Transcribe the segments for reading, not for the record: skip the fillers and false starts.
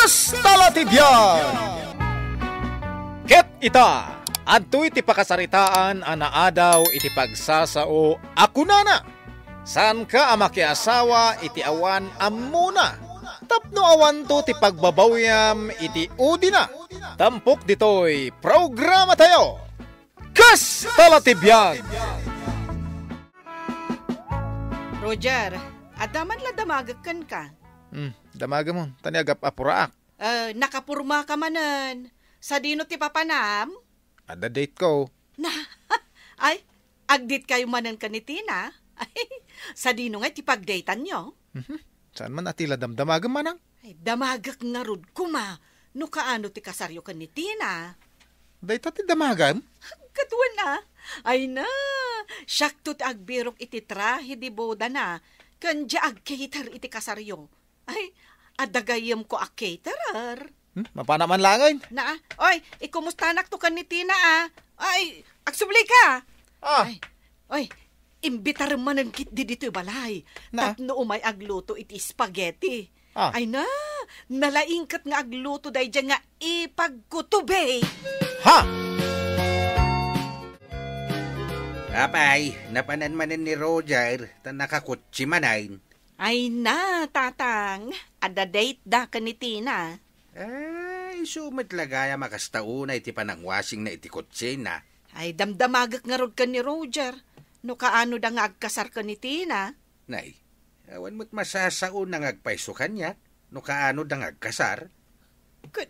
Kastalatibyan! Ket ita, adto'y ti pakasaritaan anaadaw iti pagsasao ako nana. San ka amakiasawa iti awan amuna. Tapno awan to ti pagbabawyam iti udina. Tampok ditoy programa tayo. Kastalatibyan! Roger, adaman la damagakan ka. Damaga mo, taniagap apuraak. Nakapurma ka manan. Sa dino ti papanam? Ada date ko. Na, ay, agdit kayo manan ka ni Tina. Ay, sa dino nga ti pagdatean nyo. Saan man atila damdamaga manang? Ay, damagak nga rod kuma. No kaano ti kasaryo ka ni Tina. Date ti damagan? Katuan na. Ay na, syakto ti agbirok iti trahe di boda na. Kanja ag-cater iti kasaryo. Ay, adagayam ko a-caterer. Mapanaman langay. Na, oy, ikumustanak to ka ni Tina Ay, agsubli ka. Oy, imbitar man ang kit di dito balay. Na? Tapno umay agluto iti spaghetti. Ay na, nalaingkat nga agluto day dyan nga ipagkutubay. Ha? Apay, napanan manin ni Roger, nakakutsi manayin. Ay na, tatang. Ada date da ka ni Tina. Ay, sumit lagaya makastauna iti panangwasing na iti kutsi na. Ay, damdamagak nga rod ka ni Roger. No kaano da nga agkasar ka ni Tina. Nay, awan mo't masasaon na ngagpaiso kanya. No kaano da ngagkasar.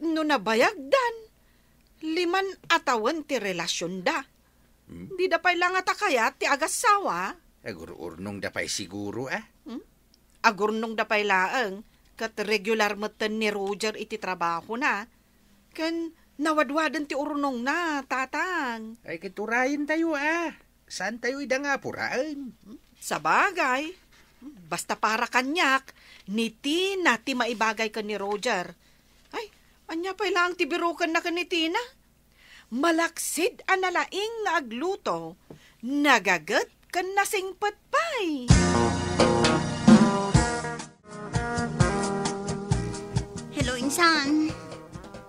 No nabayagdan. 5 atawan ti relasyon da. Di da pa'y lang atakaya ti agasawa. Agur-urnong dapay siguro Agurnong da pa'y laang. Kat regular matan ni Roger iti trabaho na. Kan nawadwadan ti urnong na, tatang. Ay kiturayin tayo Saan tayo ida nga puraan? Sa bagay. Basta para kanyak, ni Tina ti maibagay ka ni Roger. Ay, anya pa'y lang ti birukan na ka ni Tina. Malaksid analaing nga agluto. Nagagat kan nasingpat pa'y. Hello, Insan.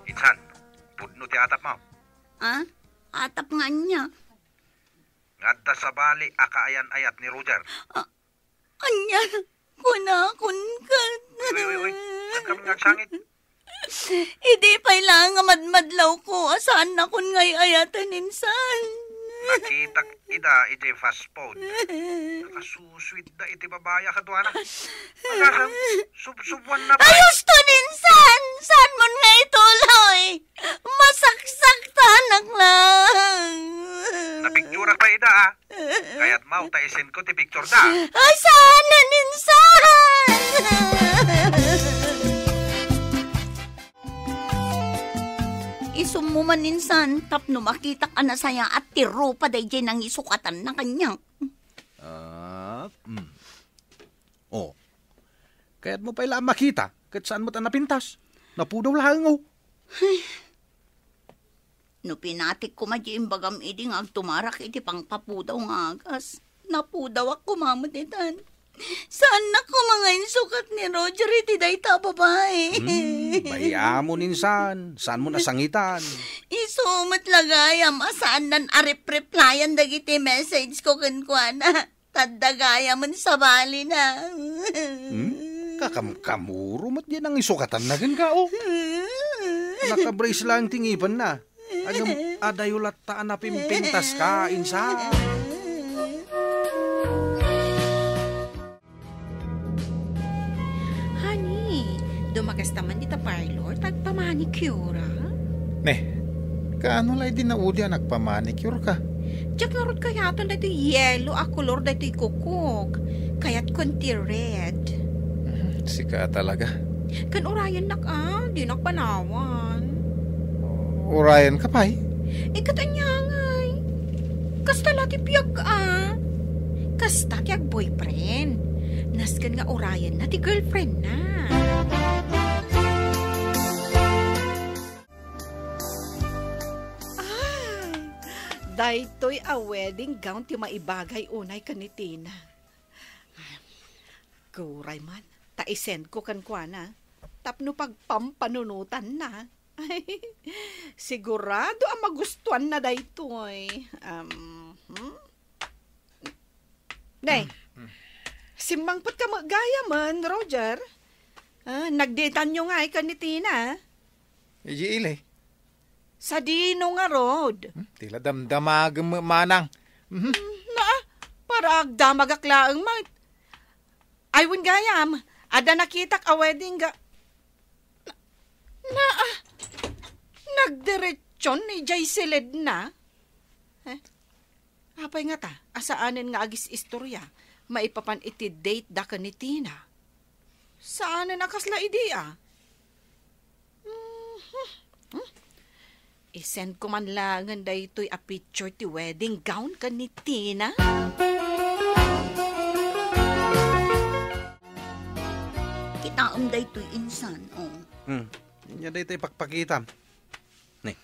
Insan, pudno ti atap mo. Atap nga niya. Ngadta sa bali, akaayan-ayat ni Roger. Anya, kun ka. Uy. Saan kami nagsangit? Hindi pa lang nga madmadlaw ko. Asaan na kun ngay ayatan, Insan? Nakita ida iti fast food. Nakasusweet da iti babaya ka doana. Agasang subsubuan na ba? Ayos to, Insan! Saan mo nga ituloy? Masaksak tanak lang. Napiktura pa ida Kaya't mau taisin ko ti picture da. Ay, sana, Insan! Isumuman, Insan, tapno makita ka na saya at tiro pa day dyan ang isukatan na kanyang. Kaya't mo pa ilaan makita, kahit saan mo ta napintas. Napudaw lang No pinatik ko madya bagam iti nga agtumarak iti pangpapudaw nga agas. Napudaw ako mamutitan. Saan na ko mga insukat ni Roger iti dayta babae? Bayamon, Insan. Saan mo nasangitan? Isumat lagayam asaan nan arip-replyan dagiti message ko kankwana. Tadagaya man sa bali na. Kakamkamuro mo't yan ang isukatan na gan ka, Nakabrace lang tingipan na. Adayulat taan na pimpintas ka, Insan. Dumagastaman dita parlor, tagpamanicure. Kaano lay din na udi nagpamanicure ka? Diyak nga rod kayaton dito yellow, color dito kukuk. Kaya't konti red. Sika talaga. Kan urayan nak di nakpanawan. Urayan ka pa'y? Ikatanyangay. Kasta lati piyag Kasta kiyag boyfriend. Naskan nga urayan na ti girlfriend na. Daytoy a wedding gown ti maibagay unay kanitina. Kuray man, taisend ko kan kuana. Tapno pagpampanunutan na. Ay, sigurado ang magustuhan na daytoy. Nay, simbangpot ka magaya man, Roger. Nagdetan nyo nga ka ni Tina. Iji ilay. Sa dino nga, Rod. Tila damdamag manang. Para agdamagaklaang mat. Aywin gayam, ada nakitak a wedding ga... Nagdiretsyon ni Jay Silid na. Apay nga ta, asaanin nga agis istorya, maipapan iti date da ka ni Tina. Saan na nakasla idea? Isend ko man langan da ito'y a picture ti wedding gown ka ni Tina. Kitaon da ito'y insan, oh. Nya day tayo pakpakitam. Nay,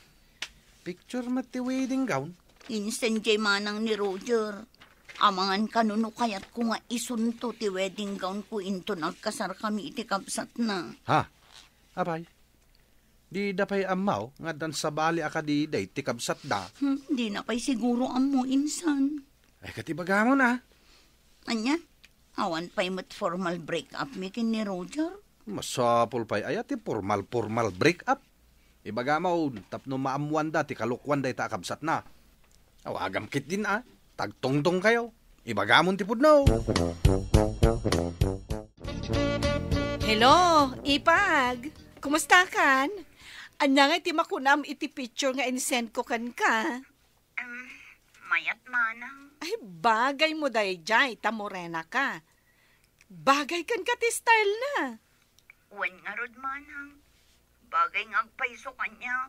picture mat ti wedding gown. Insan jay manang ni Roger. Amangan kanuno kayat ko nga isunto ti wedding gown ko into nagkasar kami iti kapsat na. Ha? Abay, di dapay amaw nga dan sa bali akadi day ti kabsat da. Di na pa'y siguro amo insan. Ay katibaga mo na. Anya? Awan pa'y mat formal break-up mikin ni Roger. Masapol pa'y ayat ti formal break up. Ibaga mo, tapno maamuan da ti kalukwan day ta kabsat na. Awagam kit din tagtongtong kayo. Ibaga mo ti pudno. Hello, Ipag. Kumusta kan? Anya nga iti makunam iti picture nga insend ko kan ka. Mayat manang. Ay, bagay mo day jay, tamorena ka. Bagay kan ka ti style na. Wen nga rod manang. Bagay nga agpaiso kanya.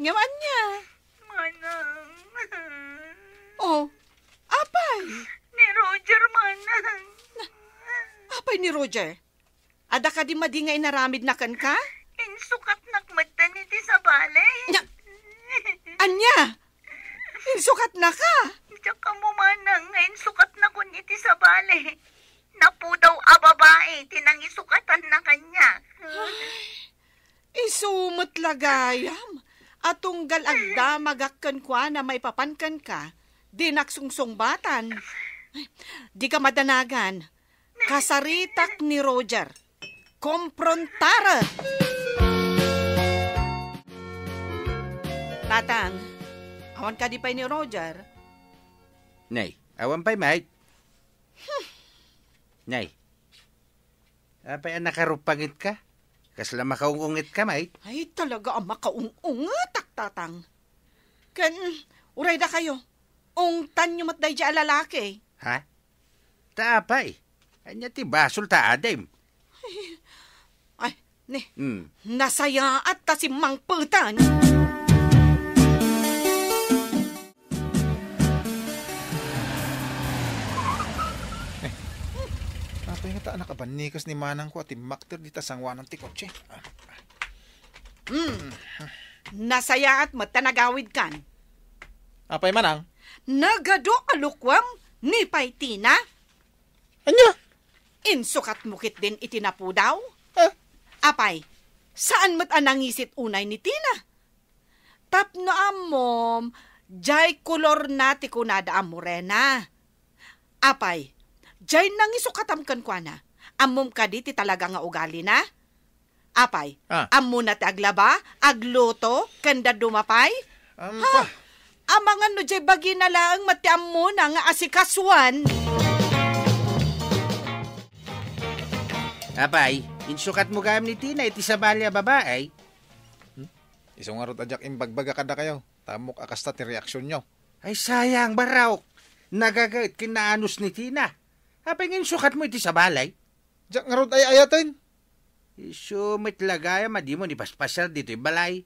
Ngawan niya. Manang. Oh, apay. Ni Roger manang. Apay ni Roger. Ada ka di madingay naramid na kan ka? Insukat nakmatan iti sa balay. Anya? Insukat na ka. Tsaka mo manang ngayon sukat na kun iti sa balay. Napu daw a babae, tinang isukatan na kanya. Isumot lagayam. Atunggal agda magakkan kwa na may papankan ka. Di naksungsongbatan. Di ka madanagan. Kasaritak ni Roger. Komprontara. Tatang, awan ka di pa ni Roger. Nay, awan pa'y mate. Nay, apay nakarupangit ka? Kasla makaungungit ka, mate. Ay, talaga ang makaungungatak, tatang. Kan, uray da kayo. Ungtan nyo matday dya lalaki. Ha? Taapay. Anya ti basol ta adem. Ay, nasaya at ta si Mang Putan. Apay nga ta nakabanikas ni manang ko at imakter di tasangwa ng tikotse. Nasaya at matanagawid kan. Apay manang? Nagado alukwam ni Paitina. Anya? Insukat mukit din itinapu daw. Eh? Apay, saan mat anangisit unay ni Tina? Tapno amom, jay kolor na ti kunada amorena. Apay, jay nangisukatam kan kwa na. Amom ka di ti talaga nga ugali na. Apay, amo na ti aglaba, agluto, kanda dumapay. Ha? Amangan no jay bagi na lang matiam mo na nga asikaswan. Apay, insukat mo gayam ni Tina iti sa balya babae. Isong arot adyak imbagbaga kada kayo. Tamok akasta ti reaksyon nyo. Ay sayang baraw. Nagagait kinaanos ni Tina. Apay insukat mo iti sa balay. Diyak nga rod ay ayatin. Isumit lagaya madi mo ni paspasyal dito yung balay.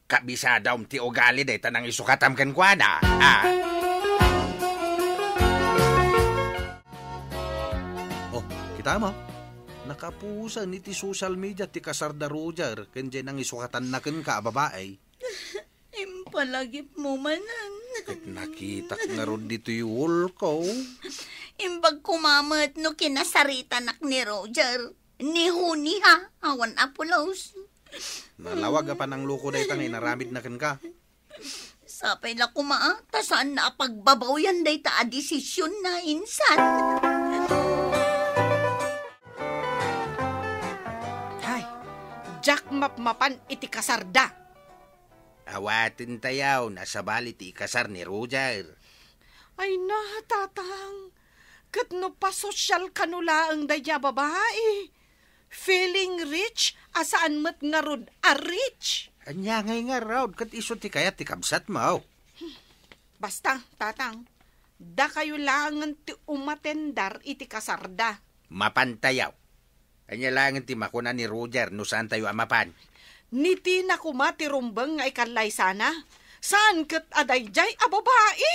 Kabisada ti ugali day tanang isukatam kan kwa na. Oh, kita mo. Nakapusan iti social media ti kasarda Roger kanya nang isukatan na kan ka babae. Impalagip mo manan. Nakita nga ron dito yung ko. Imbag kumamat no kinasarita nak ni Roger. Ni Huni ha, awan apulos. Nalawag pa ng luko day tang inaramid na kan ka. Sapay la kumaa, ta saan na pagbabaw yan day ta a desisyon na insan. Hay, Jack mapmapan iti kasarda. Awatin tayaw, nasa balit ikasar ni Roger. Ay na, tatang. Kat no pa sosyal kanula ang daya babae. Feeling rich, asaan mat nga rod a rich. Anya ngay nga raw, kat iso ti kaya ti kabsat mo. Basta, tatang, da kayo langan ti umatendar iti kasarda. Mapantayaw. Anya lang ti makuna ni Roger no saan tayo amapan. Niti na kumati rumbang nga ikalay sana. Saan kat adayjay a babae?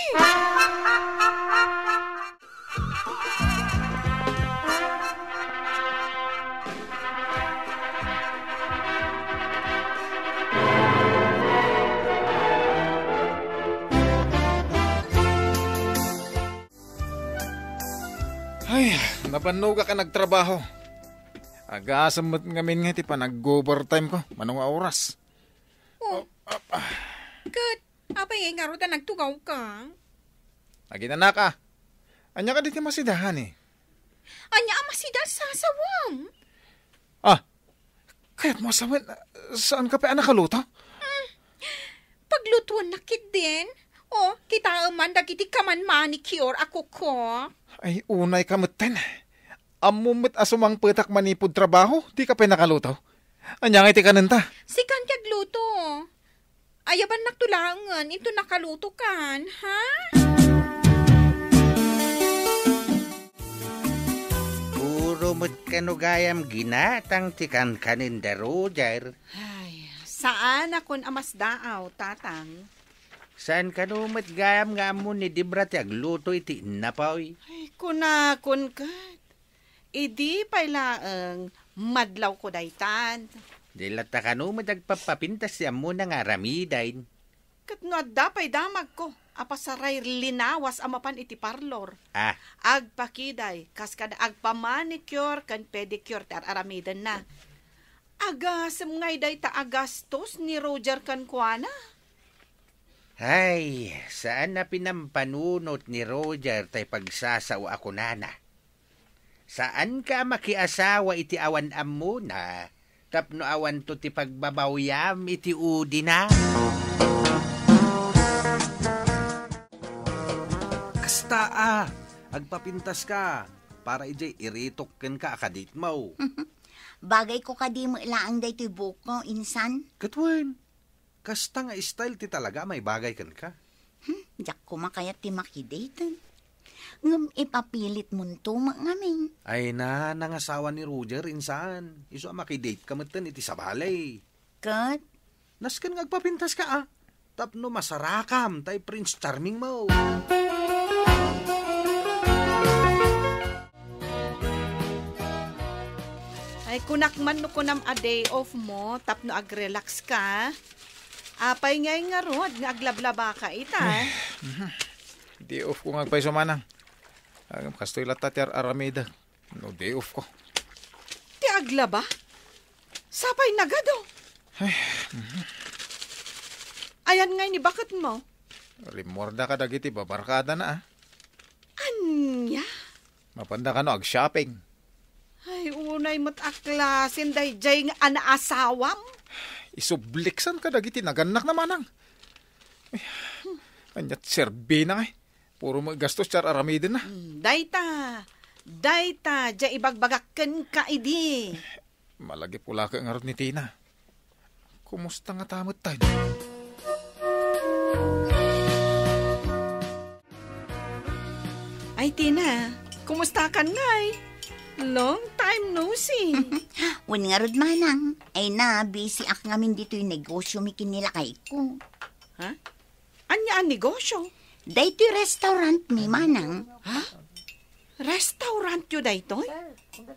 Ay, napanuga ka nagtrabaho. Agasamot ngamin nga ti pa nag-overtime ko. Manong oras. Kat, apay nga ro ta nagtugaw ka? Agina ka. Anya ka diti masidahan eh. Anya amasida sa sawam. Ah, kaya't mo asawan, saan ka pa nakaluto? Paglutuan na kit din. O, kita man dagiti kaman manicure ako ko. Ay, unay kamutan. Amumot asumang petak manipod trabaho, di ka pa nakaluto. Anya nga iti kananta. Si kan kagluto. Ayaban nagtulangan, ito nakaluto kan, ha? Puro mo't kanugayam ginatang ti kan kaninda Roger. Ay, saan akon amas daaw, tatang? Saan ka numat gayam nga mo ni Dibra ti agluto iti napaw. Ay, kunakon kat. Idi pailaang madlaw ko daytan. Dilat ta ka numat agpapapintas siya mo na nga ramidain. Kat no adda pay damag ko. Apasaray linawas amapan iti parlor. Ah, Agpakiday, kas kada agpamanicure kan pedicure ti aramidan na. Agasem ngay day ta agastos ni Roger kan kuana. ay, saan na pinampanunot ni Roger tay pagsasawa ako nana? Saan ka makiasawa iti awan ammo na? Tapno awan to ti pagbabawyam iti udi na? Kasta agpapintas ka. Para ijay iritok ken ka akadit mo. Bagay ko kadi mo ilaang day ti buko, insan. Katwen, kasta nga style ti talaga may bagay ken ka. Diyak ko makayat ti makidatan. Ngam ipapilit mo to ngamin. Ay na, nangasawa ni Roger, insan. Iso makidate ka matan iti sabalay. Kat, Nasken ngagpapintas ka Tapno masarakam, tay Prince Charming mo. Ay kunakman no kunam a day off mo, tapno agrelax ka. Apay ngay nga rod, nga aglablaba ka ita. Day off ko nga agpay sumanang. Kastoy latat yar aramida. No day off ko. Ti aglaba? Sapay nagado. Ayan ngay ni bakit mo? Rimorda ka dagiti babarkada na Anya? Mapanda ka no ag-shopping. Ay, unay mo't aklasin day jay nga anaasawam. Isubliksan ka dagiti naganak na manang. Anyat serbi na Puro mo gastos char aramida na. Dayta, jay ibagbagakken ka idi. Malagi pula ka nga ron ni Tina. Kumusta nga tamot tayo? Ay, Tina, kumusta ka ngay? Long time no see. wan nga rod manang. Ay na, busy ak ngamin dito yung negosyo mi kinilakay ko. Ha? Anya ang negosyo? Dito yung restaurant mi manang. Restaurant yu daytoy?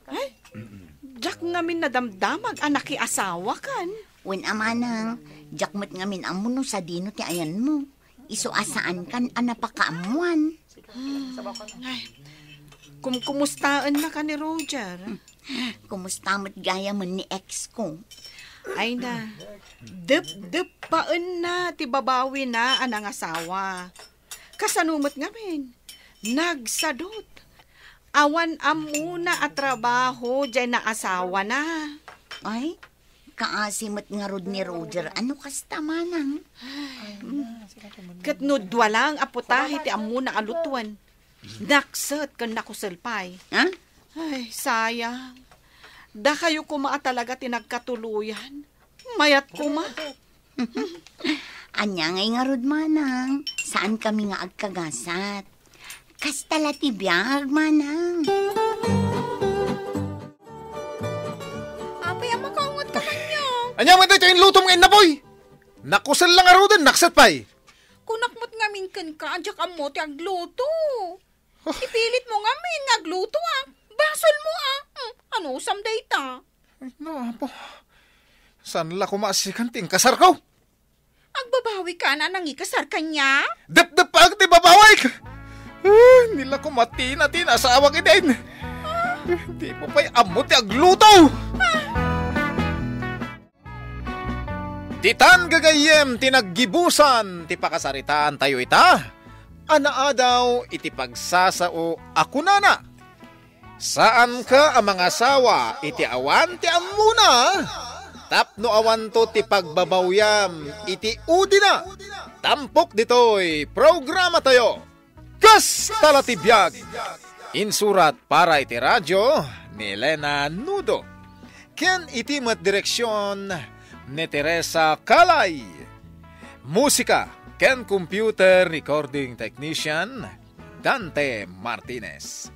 Ay, jak ngamin nadamdamag anak asawa kan. Wan amanang, jakmat ngamin amuno sa dino ti ayan mo. Iso asaan kan anapakaamuan. Ay, Kumustaan na ka ni Roger? Kumusta mo't gaya man ni ex ko? Ay na, paan na, tibabawi na anang asawa. Kasanumot nga men, nagsadot. Awan amuna at trabaho, dyan na asawa na. Ay, kaasimot nga rod ni Roger. Ano kasta manang? Katnudwa lang aputahe ti amuna alutuan. Naksat kan nakuselpay. Ha? Ay, sayang. Da kayo kuma talaga tinagkatuluyan. Mayat kuma. Anya ngay nga rod manang. Saan kami nga agkagasat? Kastala ti biyag manang. Apay, makaungot ka man niyo. Anya man tayo yung luto ngayon na boy. Nakusal lang aro din, naksat pa'y. Kunakmot nga minkan ka, adyak mo ti agluto. Ipilit mo nga min, agluto Basol mo Ano, samday ta? No, po. Saan la kumasikan ting kasar ko? Agbabawi ka na nang ikasar ka niya? Dap pag ti babaway ka. Nila ko matina sa awag idin. Di mo pa'y amot ti agluto. Titan gagayem tinaggibusan ti pakasaritaan tayo ita. Anaa daw iti pagsasao ako na. Saan ka ang mga asawa iti awan ti amuna? Tapno awan to ti pagbabawyam iti udi na. Tampok ditoy programa tayo. Kas talatibiyag. Insurat para iti radyo ni Elena Nudo. Ken iti mat direksyon ni Teresa Calay. Musika ken computer recording technician Dante Martinez.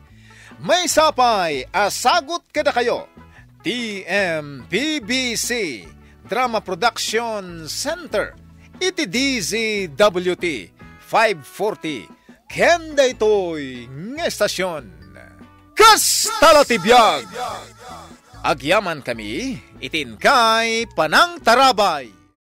May sapay asagot kada kayo. TMPBC Drama Production Center. Iti DZWT 540 ken daytoy nga estasyon. Kas talatibiyag. Agyaman kami itin kay Panang Tarabay.